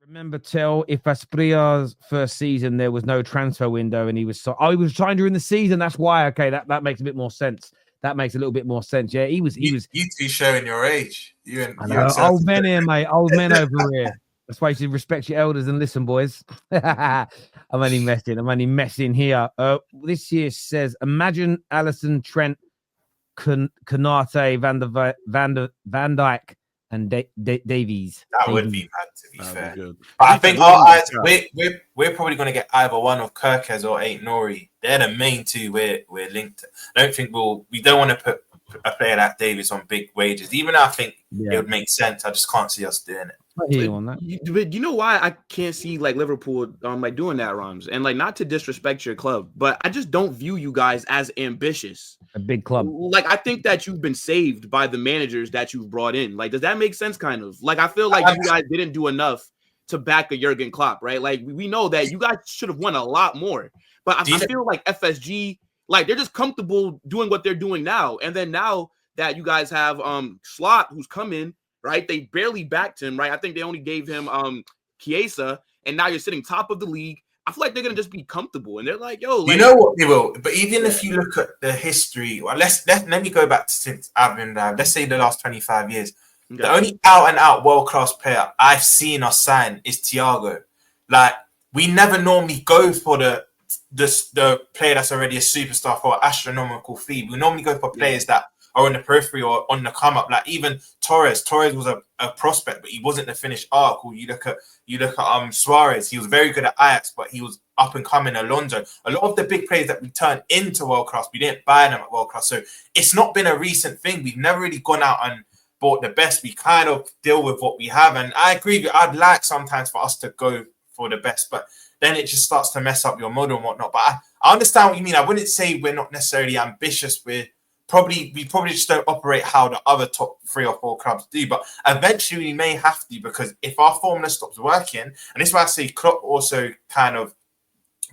Remember, tell if Aspria's first season there was no transfer window and he was he was signed during the season. That's why. Okay, that makes a bit more sense. That makes a little bit more sense. Yeah, he was. You two showing your age. I know, old men here, mate. Old men over here. That's why you should respect your elders and listen, boys. I'm only messing here. This year says, imagine Alisson, Trent, Konate, Van Dijk, and Davies. That would be bad, to be fair. Good. But I think our eyes, we're probably going to get either one of Kirkes or Ait Nori. They're the main two we're linked to. I don't think we don't want to put a player like Davies on big wages. Even though I think it would make sense, I just can't see us doing it. But you know why I can't see like Liverpool like doing that, Rams, and like not to disrespect your club, but I just don't view you guys as ambitious. A big club. Like I think that you've been saved by the managers that you've brought in. Like, does that make sense? Kind of like I feel like you guys didn't do enough to back a Jurgen Klopp, right? Like we know that you guys should have won a lot more, but I feel like FSG, like they're just comfortable doing what they're doing now, and then now that you guys have Slot who's come in. Right, they barely backed him. Right, I think they only gave him Chiesa, and now you're sitting top of the league. I feel like they're gonna just be comfortable, and they're like, "Yo, like, you know what they will." But even if you look at the history, well, let me go back to since I've been there. Let's say the last 25 years. Okay. The only out and out world class player I've seen us sign is Thiago. Like we never normally go for the player that's already a superstar for an astronomical fee. We normally go for players that are on the periphery or on the come up. Like even Torres was a prospect, but he wasn't the finished article. You look at Suarez. He was very good at Ajax, but he was up and coming. Alonso. A lot of the big players that we turned into world class, we didn't buy them at world class. So it's not been a recent thing. We've never really gone out and bought the best. We kind of deal with what we have. And I agree with you. I'd like sometimes for us to go for the best, but then it just starts to mess up your model and whatnot. But I understand what you mean. I wouldn't say we're not necessarily ambitious. We probably just don't operate how the other top 3 or 4 clubs do, but eventually we may have to, because if our formula stops working, and this is why I say Klopp also kind of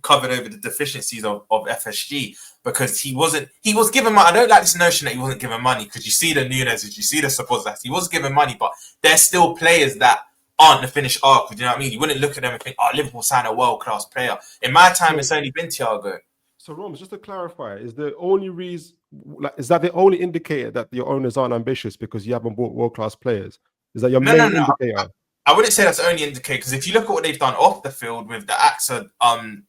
covered over the deficiencies of FSG, because he was given money. I don't like this notion that he wasn't given money, because you see the Nunez's, you see the supporters, that he was given money, but there's still players that aren't the finished article. You know what I mean? You wouldn't look at them and think, oh, Liverpool signed a world-class player. In my time, it's only been Thiago. So, Roms, just to clarify, is the only reason, is that the only indicator that your owners aren't ambitious because you haven't bought world-class players? Is that your main indicator? I wouldn't say that's the only indicator, because if you look at what they've done off the field with the AXA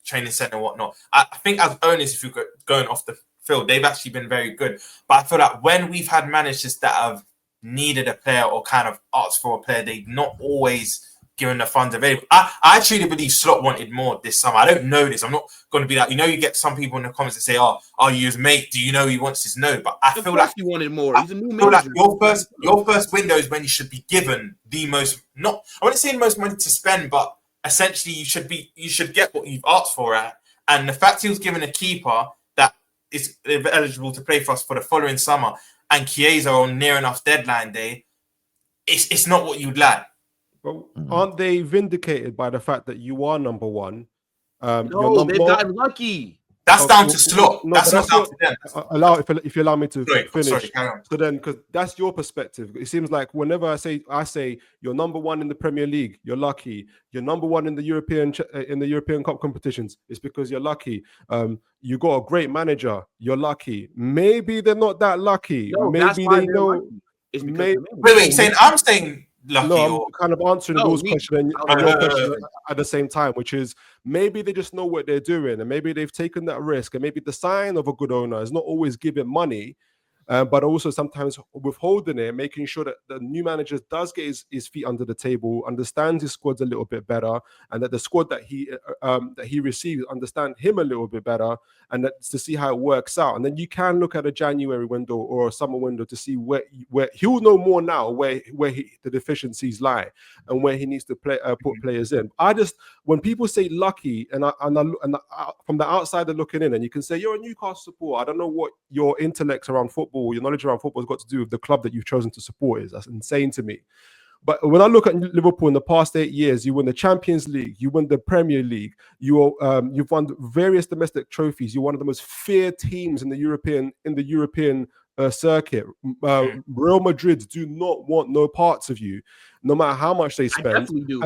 training centre and whatnot, I think as owners, if you're going off the field, they've actually been very good. But I feel like when we've had managers that have needed a player or kind of asked for a player, they've not always given the funds available. I truly believe Slot wanted more this summer. I don't know this. I'm not going to be like, you get some people in the comments that say, oh, are you his mate? Do you know he wants this? No, but I feel like you wanted more. He's a new manager. Like your first window is when you should be given the most, I wouldn't say the most money to spend, but essentially you should get what you've asked for at. And the fact he was given a keeper that is eligible to play for us for the following summer, and Chiesa on near enough deadline day, it's not what you'd like. But aren't they vindicated by the fact that you are number one? No, they've gotten lucky. That's down to Slot. No, that's not down to them. If you allow me to finish. Sorry, carry on. So then, because that's your perspective. It seems like whenever I say you're number one in the Premier League, you're lucky. You're number one in the European Cup competitions, it's because you're lucky. You got a great manager, you're lucky. Maybe they're not that lucky. No, maybe they know. Wait, saying I'm saying lucky. No, I'm kind of answering those questions and your question at the same time, which is maybe they just know what they're doing, and maybe they've taken that risk, and maybe the sign of a good owner is not always giving money, but also sometimes withholding it, making sure that the new manager does get his feet under the table, understands his squads a little bit better, and that the squad that he receives understand him a little bit better, and that to see how it works out. And then you can look at a January window or a summer window to see where he'll know more now where the deficiencies lie and where he needs to put players in. When people say lucky, and from the outsider looking in, and you can say you're a Newcastle supporter, I don't know what your intellect around football, your knowledge around football has got to do with the club that you've chosen to support is. That's insane to me. But when I look at Liverpool in the past 8 years, you win the Champions League, you win the Premier League, you've won various domestic trophies. You're one of the most feared teams in the European circuit. Real Madrid do not want no parts of you, no matter how much they spend. I definitely do.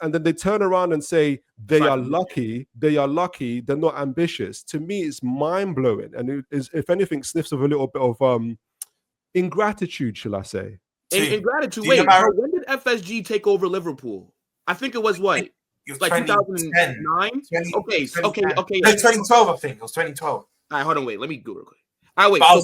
And then they turn around and say they are lucky. They are lucky. They're not ambitious. To me, it's mind blowing, and it is, if anything, sniffs of a little bit of ingratitude, shall I say? Ingratitude. Wait, when did FSG take over Liverpool? I think it was what? It was like 2009. Okay. No, 2012. I think it was 2012. All right, hold on. Wait, let me go real quick. All right, wait. So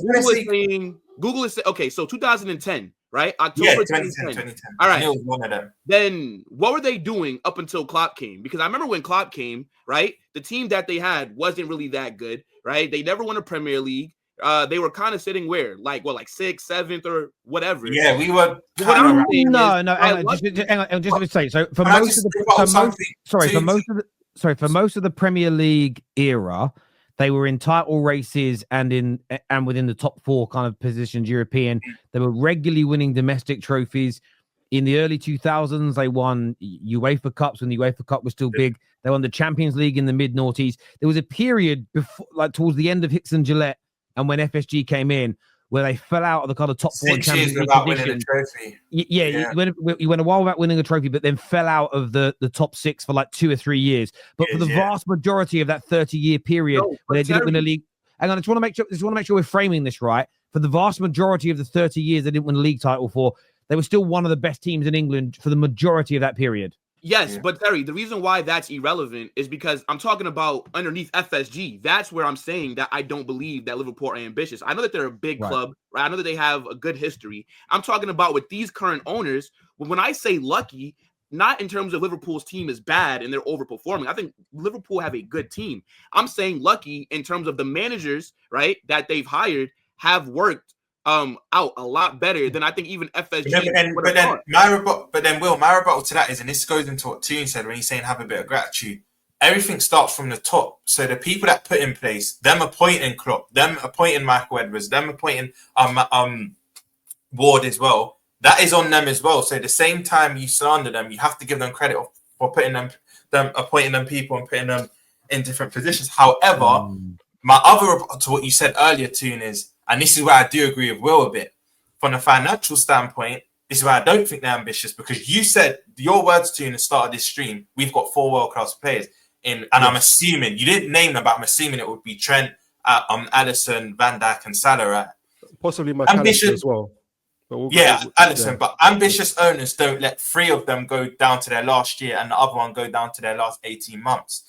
Google is saying, okay. So 2010, right? October 2010. All right. It was one of them. Then what were they doing up until Klopp came? Because I remember when Klopp came, right? The team that they had wasn't really that good, right? They never won a Premier League. They were kind of sitting where, like 6th, 7th, or whatever. Yeah, we were. No. Hang on, just let me say. So for most of the Premier League era, they were in title races and within the top 4 kind of positions, European. They were regularly winning domestic trophies. In the early 2000s, they won UEFA Cups when the UEFA Cup was still big. They won the Champions League in the mid-noughties. There was a period before, like towards the end of Hicks and Gillette, and when FSG came in, where they fell out of the kind of top 4 in Champions League position. Yeah. You went a while without winning a trophy, but then fell out of the top 6 for like 2 or 3 years. But for the vast majority of that 30-year period, where they didn't win a league. Hang on, I just want to make sure we're framing this right. For the vast majority of the 30 years they didn't win a league title for, they were still one of the best teams in England for the majority of that period. Yes, but Terry, the reason why that's irrelevant is because I'm talking about underneath FSG. That's where I'm saying that I don't believe that Liverpool are ambitious. I know that they're a big club, right? I know that they have a good history. I'm talking about with these current owners. When I say lucky, not in terms of Liverpool's team is bad and they're overperforming. I think Liverpool have a good team. I'm saying lucky in terms of the managers, right, that they've hired have worked out a lot better than I think even FSG. But then my rebuttal to that is, and this goes into what Toon said when he's saying have a bit of gratitude. Everything starts from the top. So the people that put in place, them appointing Klopp, them appointing Michael Edwards, them appointing Ward as well. That is on them as well. So the same time you slander them, you have to give them credit for putting them appointing them people and putting them in different positions. However, my other rebuttal to what you said earlier, Toon, is, and this is where I do agree with Will a bit. From a financial standpoint, this is why I don't think they're ambitious, because you said your words to in the start of this stream, we've got 4 world-class players. I'm assuming, you didn't name them, but I'm assuming it would be Trent, Alisson, Van Dijk, and Salah, right? Possibly McAllister as well. Alisson. But ambitious owners don't let 3 of them go down to their last year and the other one go down to their last 18 months.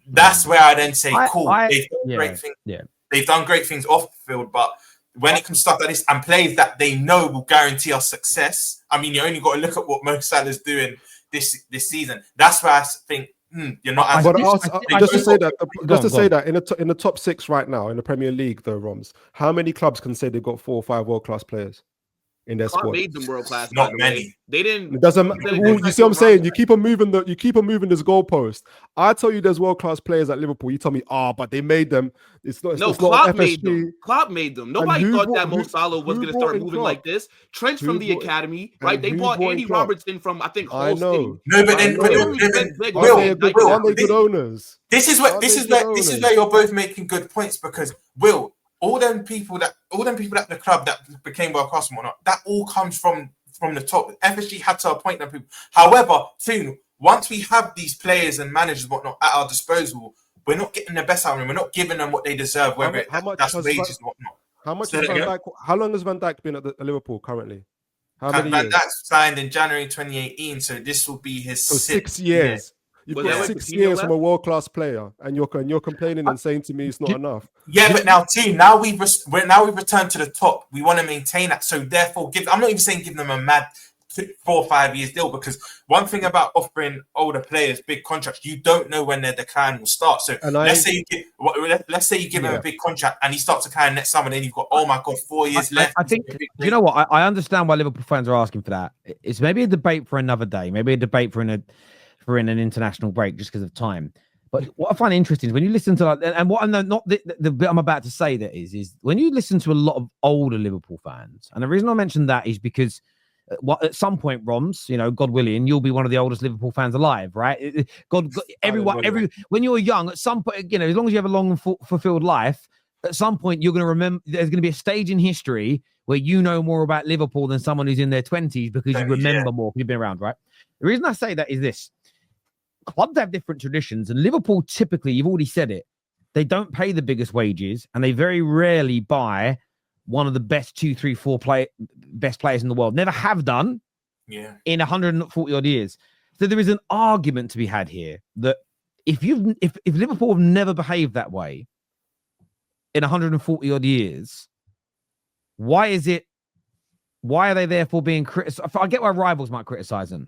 That's where I then say, cool, they've done great things. Yeah. They've done great things off the field, but when it comes to stuff like this and plays that they know will guarantee us success, I mean, you only got to look at what Mo Salah's doing this season. That's where I think you're not. Just to say that in the top 6 right now in the Premier League, though, Roms, how many clubs can say they've got 4 or 5 world-class players in their squad? Made them world class. Not many. They didn't. It doesn't. You see what I'm saying? You keep on moving this goalpost. I tell you, there's world class players at Liverpool. You tell me, but they made them. It's not. Klopp made them. Klopp made them. Nobody thought that Mo Salah was going to start moving like this. Trent's from the academy, right? They bought Andy Robertson from, I think, Hull City. No, but then aren't they good owners? This is where you're both making good points, because Will, all them people at the club that became world class and whatnot, that all comes from the top. FSG had to appoint them people. However, once we have these players and managers and whatnot at our disposal, we're not getting the best out of them. We're not giving them what they deserve, whether that's wages and whatnot. How long has Van Dijk been at Liverpool currently? Van Dijk signed in January 2018, so this will be his 6 years. You've got 6 years from a world-class player, and you're complaining and saying to me it's not enough. Yeah, but now we've returned to the top. We want to maintain that. So therefore, I'm not even saying give them a mad 4 or 5 years deal, because one thing about offering older players big contracts, you don't know when their decline will start. So let's say you give him a big contract and he starts declining next summer, and then you've got 4 years left. I think you know what? I understand why Liverpool fans are asking for that. It's maybe a debate for another day, maybe a debate for an international break, just because of time. But what I find interesting is when you listen to and what the bit I'm about to say that is when you listen to a lot of older Liverpool fans, and the reason I mentioned that is because at some point, Roms, God willing, you'll be one of the oldest Liverpool fans alive, right? When you're young, at some point, as long as you have a long and fulfilled life, at some point you're going to remember. There's going to be a stage in history where you know more about Liverpool than someone who's in their 20s because you remember more. You've been around, right? The reason I say that is this: clubs have different traditions, and Liverpool typically, you've already said it, they don't pay the biggest wages, and they very rarely buy one of the best 2, 3, 4 best players in the world. Never have done. In 140 odd years. So there is an argument to be had here that if Liverpool have never behaved that way in 140 odd years, why are they therefore being criticized? I get why rivals might criticize them,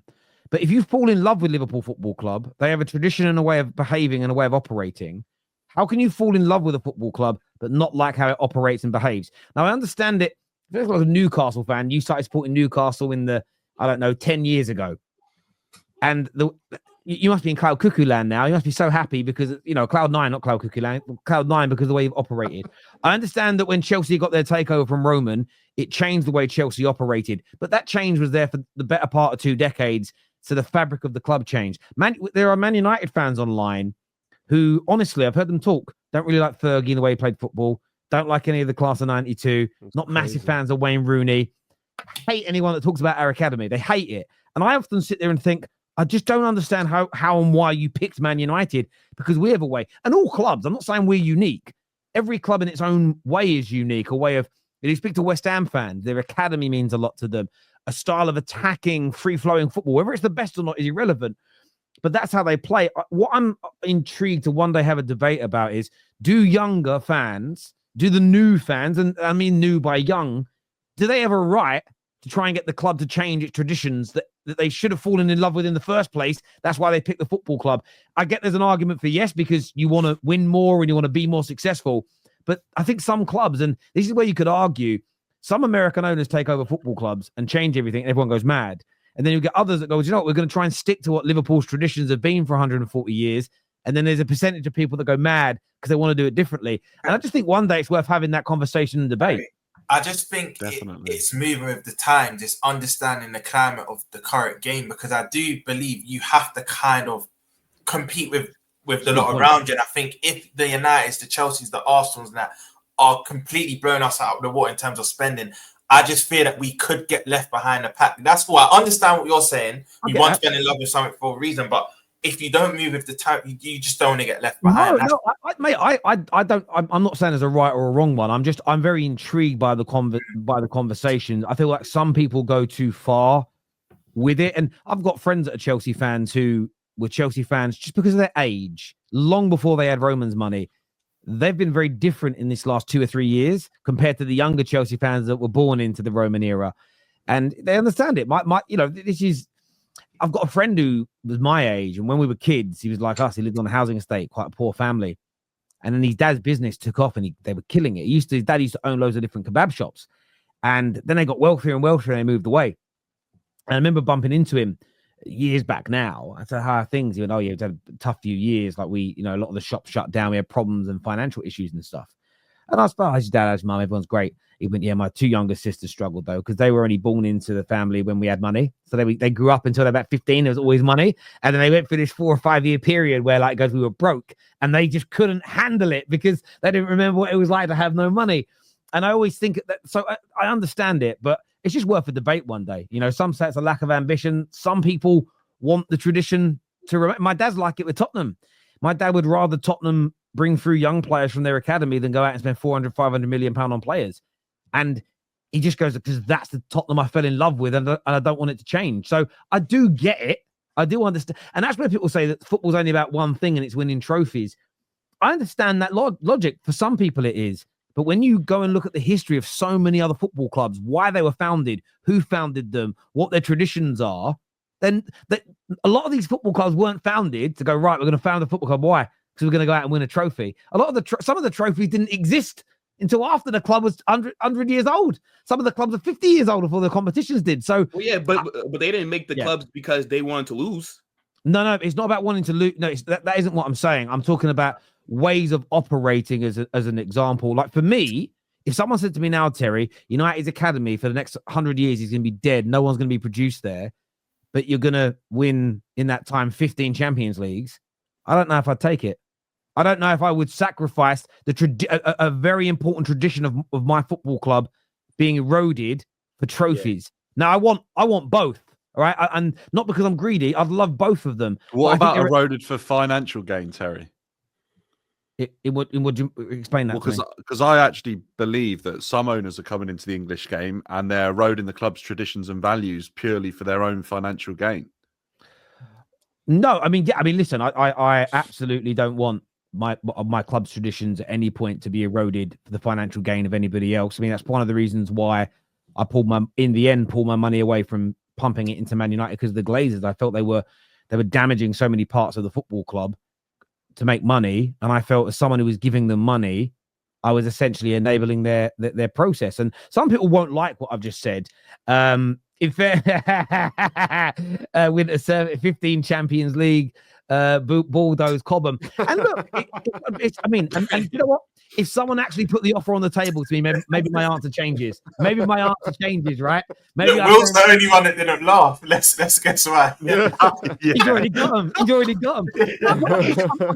but if you fall in love with Liverpool Football Club, they have a tradition and a way of behaving and a way of operating. How can you fall in love with a football club but not like how it operates and behaves? Now I understand it. If you're like a Newcastle fan, you started supporting Newcastle in the 10 years ago. And you must be in Cloud Cuckoo land now. You must be so happy because, Cloud 9, not Cloud Cuckoo land, Cloud 9 because of the way you've operated. I understand that when Chelsea got their takeover from Roman, it changed the way Chelsea operated. But that change was there for the better part of 2 decades. So the fabric of the club changed. There are Man United fans online who, honestly, I've heard them talk, don't really like Fergie and the way he played football, don't like any of the class of 92, not massive fans of Wayne Rooney, hate anyone that talks about our academy. They hate it. And I often sit there and think, I just don't understand how and why you picked Man United, because we have a way. And all clubs, I'm not saying we're unique. Every club in its own way is unique. A way of, if you speak to West Ham fans, their academy means a lot to them. A style of attacking, free-flowing football, whether it's the best or not is irrelevant. But that's how they play. What I'm intrigued to one day have a debate about is, do younger fans, do the new fans, and I mean new by young, do they have a right to try and get the club to change its traditions that they should have fallen in love with in the first place? That's why they picked the football club. I get there's an argument for yes, because you want to win more and you want to be more successful. But I think some clubs, and this is where you could argue, some American owners take over football clubs and change everything, and everyone goes mad. And then you get others that go, you know what, we're going to try and stick to what Liverpool's traditions have been for 140 years. And then there's a percentage of people that go mad because they want to do it differently. And I just think one day it's worth having that conversation and debate. I just think it's moving with the times. It's understanding the climate of the current game, because I do believe you have to kind of compete with the lot around you. And I think if the Uniteds, the Chelseas, the Arsenals, and that are completely blowing us out of the water in terms of spending, I just fear that we could get left behind the pack. That's why I understand what you're saying. We want to fall in love with something for a reason, but if you don't move with the time, you just don't want to get left behind. I don't. I'm not saying there's a right or a wrong one. I'm very intrigued by the conversation. I feel like some people go too far with it, and I've got friends that are Chelsea fans who were Chelsea fans just because of their age, long before they had Roman's money. They've been very different in this last 2 or 3 years compared to the younger Chelsea fans that were born into the Roman era, and they understand it. This is. I've got a friend who was my age, and when we were kids, he was like us. He lived on a housing estate, quite a poor family. And then his dad's business took off, and they were killing it. His dad used to own loads of different kebab shops. And then they got wealthier and wealthier, and they moved away. And I remember bumping into him years back now. I said, how are things? He went, oh, yeah, we've had a tough few years. Like a lot of the shops shut down. We had problems and financial issues and stuff. And I was like, his dad, his mum, everyone's great. He went, yeah, my 2 younger sisters struggled, though, because they were only born into the family when we had money. So they grew up until they were about 15. There was always money. And then they went through this 4 or 5 year period where, we were broke. And they just couldn't handle it because they didn't remember what it was like to have no money. And I always think that, so I understand it, but it's just worth a debate one day. Some say it's a lack of ambition. Some people want the tradition to remain. My dad's like it with Tottenham. My dad would rather Tottenham bring through young players from their academy than go out and spend 400, 500 million pound on players. And he just goes, because that's the Tottenham I fell in love with, and I don't want it to change. So I do get it. I do understand. And that's where people say that football's only about one thing and it's winning trophies. I understand that logic. For some people it is. But when you go and look at the history of so many other football clubs, why they were founded, who founded them, what their traditions are, then a lot of these football clubs weren't founded to go, right, we're going to found a football club. Why? Because we're going to go out and win a trophy. A lot of some of the trophies didn't exist until after the club was 100 years old. Some of the clubs are 50 years old before the competitions did. So, but they didn't make the clubs because they wanted to lose. No, it's not about wanting to lose. No, that isn't what I'm saying. I'm talking about ways of operating as an example. Like for me, if someone said to me now, Terry, United's academy for the next 100 years is going to be dead. No one's going to be produced there, but you're going to win in that time 15 Champions Leagues. I don't know if I'd take it. I don't know if I would sacrifice a very important tradition of my football club being eroded for trophies. Now, I want both. All right, and not because I'm greedy. I'd love both of them. What about eroded for financial gain, Terry? Would you explain that? Because I actually believe that some owners are coming into the English game and they're eroding the club's traditions and values purely for their own financial gain. No, I mean, listen, I absolutely don't want my club's traditions at any point to be eroded for the financial gain of anybody else. I mean, that's one of the reasons why I pulled my money away from pumping it into Man United, because of the Glazers. I felt they were damaging so many parts of the football club to make money, and I felt as someone who was giving them money, I was essentially enabling their process. And some people won't like what I've just said. In fair, with a 15 Champions League, Bordeaux Cobham, and look, and you know what? If someone actually put the offer on the table to me, maybe my answer changes. Maybe my answer changes, right? Maybe look, Will's the only one that didn't laugh. Let's guess why. Yeah. He's already got him. I'm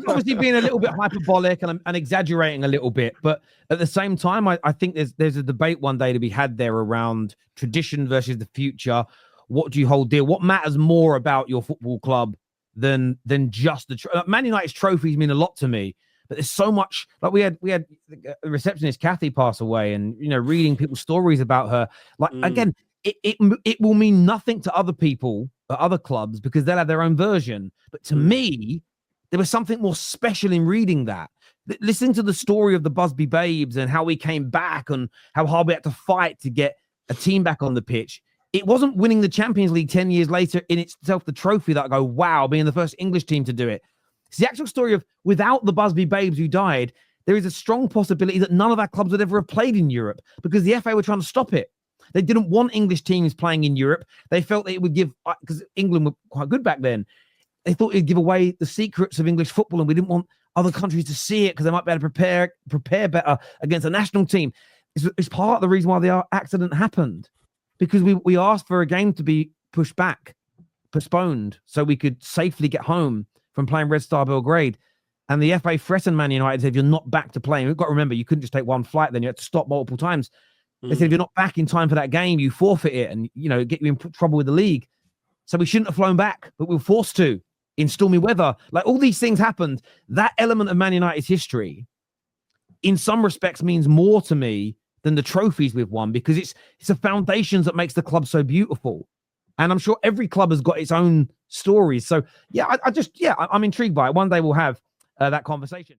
obviously being a little bit hyperbolic and exaggerating a little bit, but at the same time, I think there's a debate one day to be had there around tradition versus the future. What do you hold dear? What matters more about your football club than just the Man United's trophies mean a lot to me. But there's so much, like we had a receptionist, Kathy, pass away, and reading people's stories about her. Like again, it will mean nothing to other people at other clubs because they'll have their own version. But to me, there was something more special in reading that. Listening to the story of the Busby Babes and how we came back and how hard we had to fight to get a team back on the pitch. It wasn't winning the Champions League 10 years later in itself the trophy that I go, wow, being the first English team to do it. It's the actual story of, without the Busby Babes who died, there is a strong possibility that none of our clubs would ever have played in Europe because the FA were trying to stop it. They didn't want English teams playing in Europe. They felt that it would give, because England were quite good back then, they thought it'd give away the secrets of English football, and we didn't want other countries to see it because they might be able to prepare better against a national team. It's part of the reason why the accident happened, because we asked for a game to be pushed back, postponed, so we could safely get home from playing Red Star Belgrade. And the FA threatened Man United, said, if you're not back to playing, we've got to remember, you couldn't just take one flight, then you had to stop multiple times. They said, if you're not back in time for that game, you forfeit it and, get you in trouble with the league. So we shouldn't have flown back, but we were forced to in stormy weather. Like, all these things happened. That element of Man United's history, in some respects, means more to me than the trophies we've won, because it's the foundations that makes the club so beautiful. And I'm sure every club has got its own stories. So, yeah, I'm intrigued by it. One day we'll have that conversation.